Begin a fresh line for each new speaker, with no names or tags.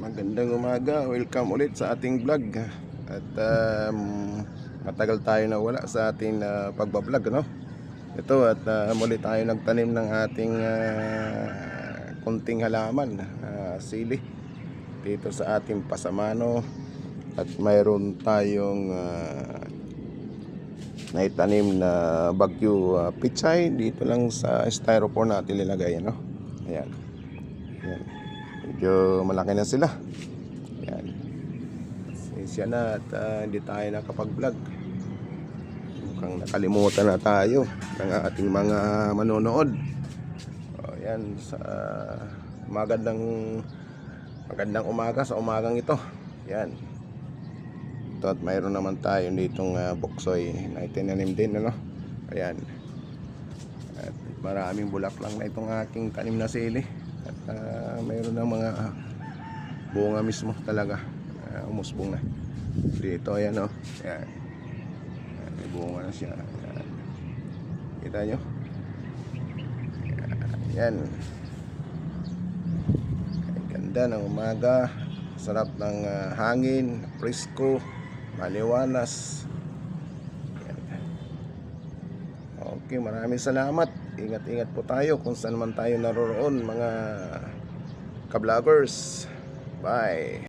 Magandang umaga, welcome ulit sa ating vlog. At matagal tayo na wala sa ating pagbablog, no? Ito at muli tayo nagtanim ng ating kunting halaman, sili dito sa ating pasamano. At mayroon tayong naitanim na bagyo pichay dito lang sa styrofoam natin nilagay, no? Ayan. Ayan. Medyo malaki na sila. Ayan. Sensya na at hindi tayo nakapag-vlog. Mukhang nakalimutan na tayo ng ating mga manonood. Ayan. Sa magandang umaga sa umagang ito. Ayan. Ito at mayroon naman tayo ditong boksoy na itinanim din, ano? Ayan. At maraming bulaklak na itong aking tanim na sili. At mayroon na mga bunga mismo talaga, umusbong na dito. Ayan, oh. Ayan. May bunga na siya. Ayan. Kita nyo? Ayan. Ay, ganda ng umaga. Sarap ng hangin, presko, maliwanas. Ayan. Okay, maraming salamat. Ingat-ingat po tayo kung saan man tayo naroroon, mga ka-vloggers. Bye.